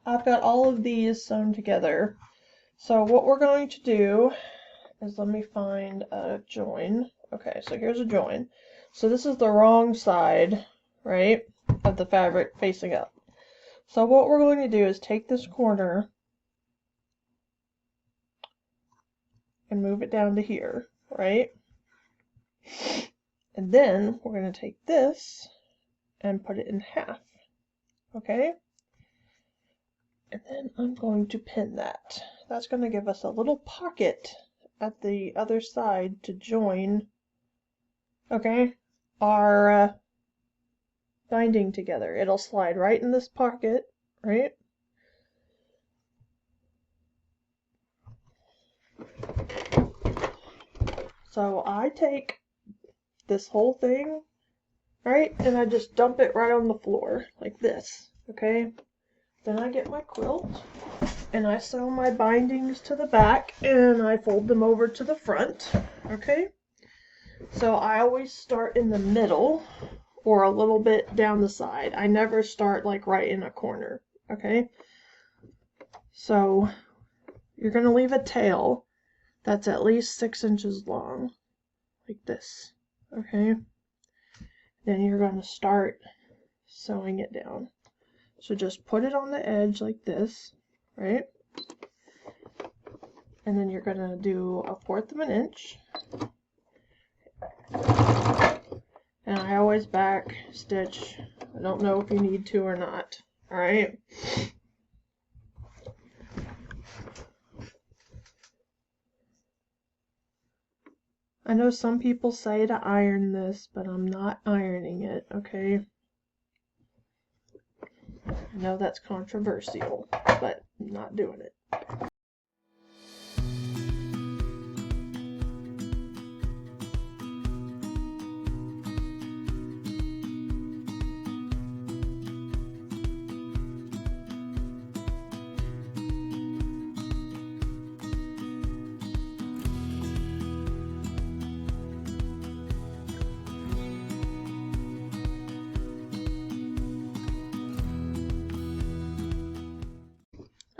I've got all of these sewn together. So what we're going to do is, let me find a join. Okay, so here's a join. So this is the wrong side, right, of the fabric facing up. So what we're going to do is take this corner and move it down to here, right? And then we're going to take this and put it in half, okay? And then I'm going to pin that. That's going to give us a little pocket at the other side to join, okay, our binding together. It'll slide right in this pocket, right? So I take this whole thing, right, and I just dump it right on the floor like this, okay? Then I get my quilt and I sew my bindings to the back and I fold them over to the front, okay? So I always start in the middle or a little bit down the side. I never start like right in a corner, okay? So you're going to leave a tail that's at least 6 inches long, like this, okay? Then you're going to start sewing it down. So just put it on the edge like this, right? And then you're going to do 1/4 of an inch. And I always back stitch. I don't know if you need to or not, alright? I know some people say to iron this, but I'm not ironing it, okay? I know that's controversial, but I'm not doing it.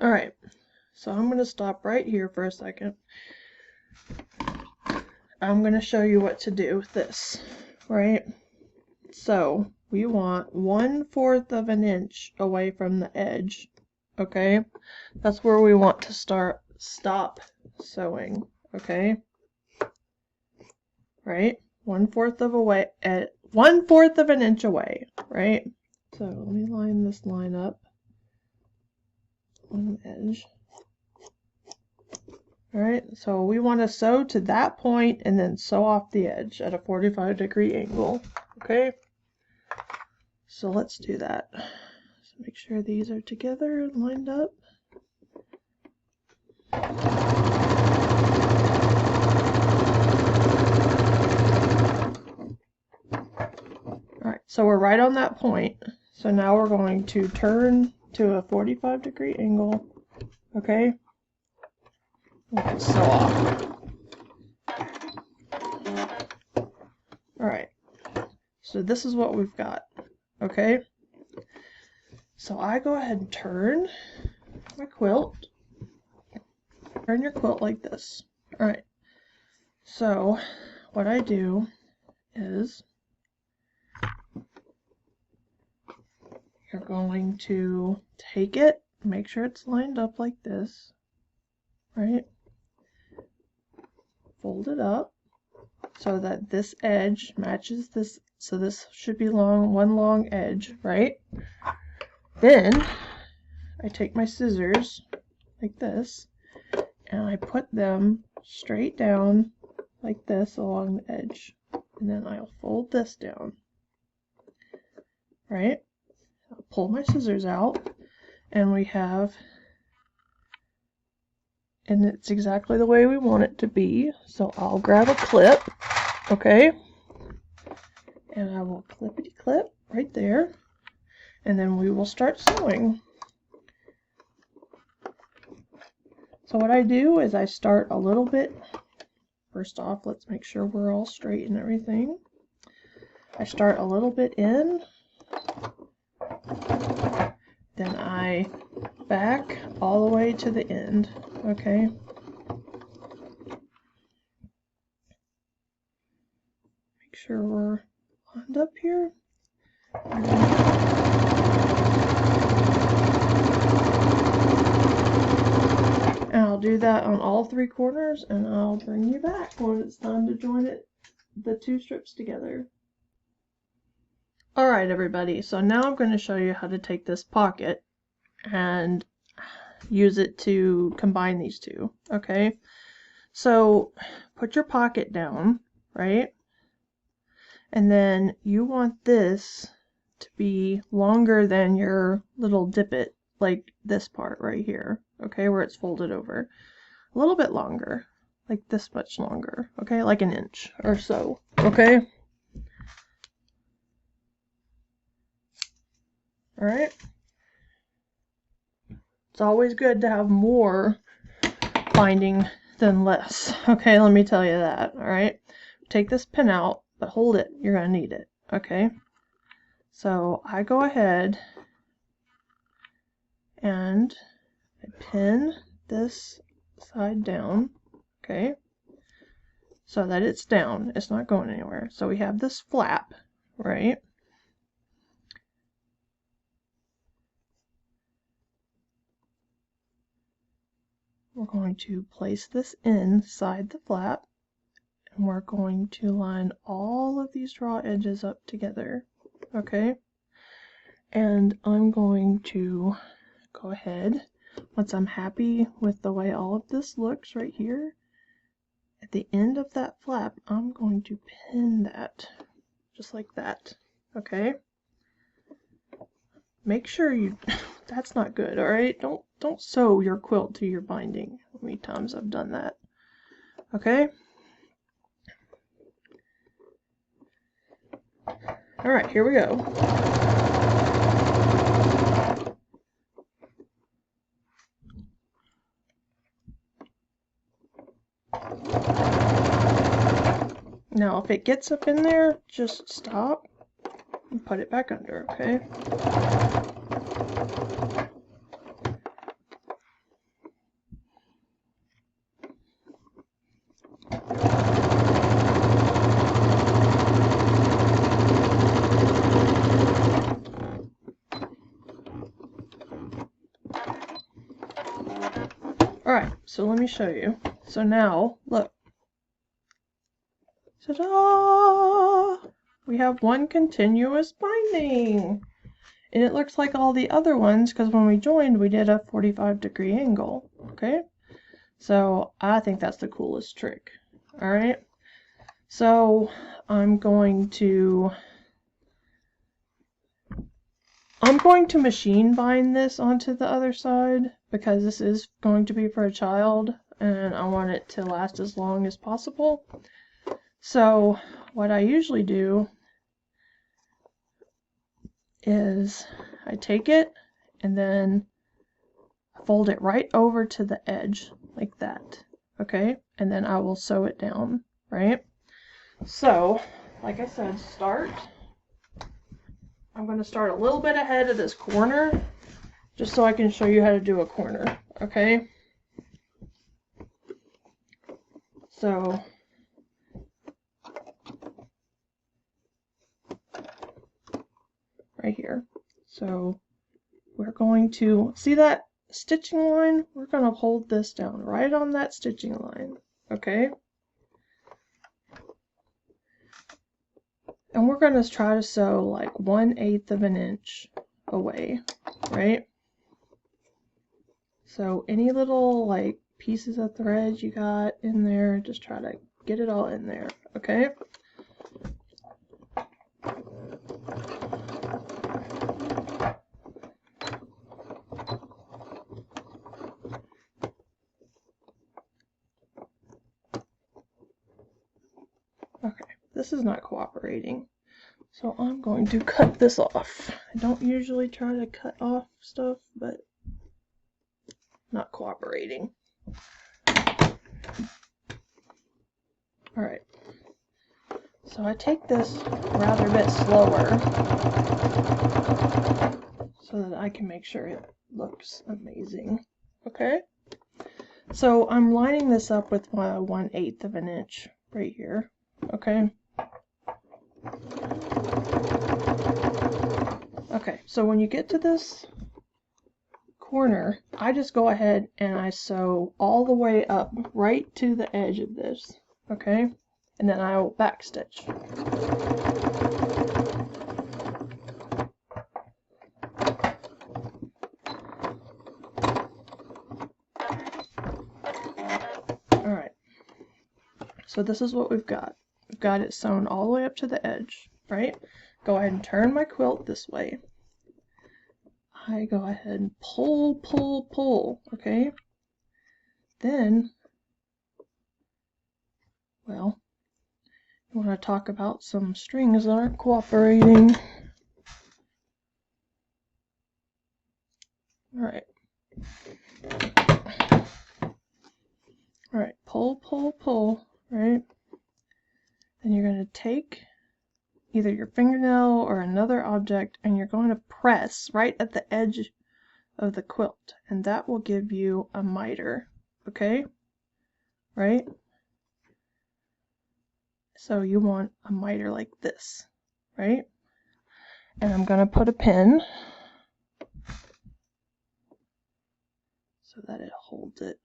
Alright, so I'm going to stop right here for a second. I'm going to show you what to do with this, right? So we want 1/4 of an inch away from the edge, okay? That's where we want to stop sewing, okay? Right? 1/4 of an inch away, right? So let me line this line up on the edge. Alright, so we want to sew to that point and then sew off the edge at a 45-degree angle, okay? So let's do that. So make sure these are together and lined up. Alright, so we're right on that point. So now we're going to turn to a 45-degree angle, okay? And sew off. Alright, so this is what we've got, okay? So I go ahead and turn my quilt. Turn your quilt like this. Alright, so what I do is you're going to take it, make sure it's lined up like this, right? Fold it up so that this edge matches this, so this should be one long edge, right? Then I take my scissors like this and I put them straight down like this along the edge, and then I'll fold this down, right? I'll pull my scissors out and we have, and it's exactly the way we want it to be. So I'll grab a clip, okay, and I will clippity clip right there, and then we will start sewing. So what I do is I start a little bit, first off, let's make sure we're all straight and everything. I start a little bit in, then I back all the way to the end, okay? Make sure we're lined up here. And I'll do that on all 3 corners, and I'll bring you back when it's time to join the 2 strips together. Alright everybody, so now I'm going to show you how to take this pocket and use it to combine these 2, okay? So put your pocket down, right? And then you want this to be longer than your little dippet, like this part right here, okay, where it's folded over. A little bit longer, like this much longer, okay, like 1 inch or so, okay? Alright? It's always good to have more binding than less, okay, let me tell you that, alright? Take this pin out, but hold it, you're going to need it, okay? So I go ahead and I pin this side down, okay, so that it's down, it's not going anywhere. So we have this flap, right? We're going to place this inside the flap, and we're going to line all of these draw edges up together, okay? And I'm going to go ahead, once I'm happy with the way all of this looks right here, at the end of that flap, I'm going to pin that, just like that, okay? Make sure you, that's not good, alright? Don't sew your quilt to your binding. How many times I've done that, okay? Alright, here we go. Now, if it gets up in there, just stop and put it back under, okay? Alright, so let me show you. So now, look. Ta-da! We have one continuous binding. And it looks like all the other ones, because when we joined, we did a 45-degree angle, okay? So I think that's the coolest trick, alright? So I'm going to machine bind this onto the other side, because this is going to be for a child, and I want it to last as long as possible. So what I usually do is I take it and then fold it right over to the edge like that, okay? And then I will sew it down, right? So, like I said, I'm going to start a little bit ahead of this corner, just so I can show you how to do a corner, okay? So, right here. So we're going to see that stitching line. We're going to hold this down right on that stitching line, okay? And we're going to try to sew like 1/8 of an inch away, right? So any little like pieces of thread you got in there, just try to get it all in there, okay? Okay, this is not cooperating, so I'm going to cut this off. I don't usually try to cut off stuff, but not cooperating. Alright, so I take this rather bit slower so that I can make sure it looks amazing. Okay, so I'm lining this up with 1/8 of an inch right here. Okay. Okay, so when you get to this corner, I just go ahead and I sew all the way up right to the edge of this. Okay, and then I will backstitch. Alright, so this is what we've got. We've got it sewn all the way up to the edge, right? Go ahead and turn my quilt this way. I go ahead and pull, pull, pull, okay? Then, well, you want to talk about some strings that aren't cooperating. Alright. Alright, pull, pull, pull, right? Then you're going to take either your fingernail or another object and you're going to press right at the edge of the quilt, and that will give you a miter, okay? Right? So you want a miter like this, right? And I'm going to put a pin so that it holds it.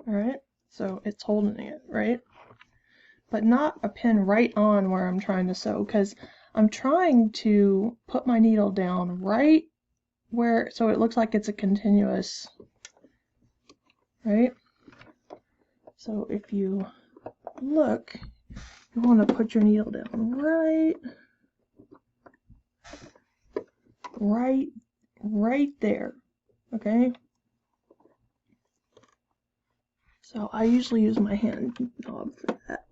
Alright, so it's holding it, right? But not a pin right on where I'm trying to sew, because I'm trying to put my needle down right where, so it looks like it's a continuous, right? So if you look, you want to put your needle down right there, okay? So I usually use my hand knob for that.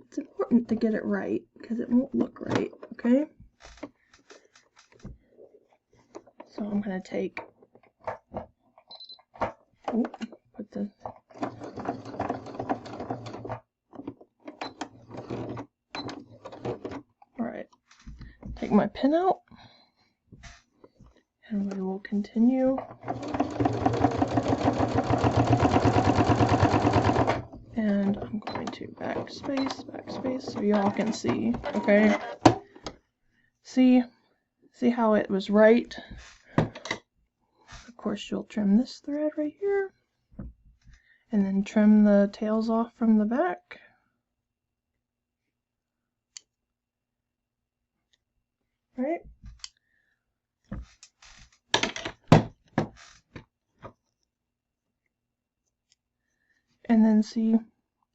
It's important to get it right because it won't look right, okay? So I'm going to take, put the, alright, take my pin out, and we will continue. And I'm going to backspace, so y'all can see, okay? See how it was right? Of course, you'll trim this thread right here, and then trim the tails off from the back. Right? And then see,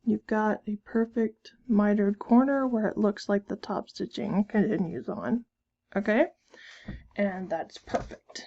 you've got a perfect mitered corner where it looks like the top stitching continues on. Okay? And that's perfect.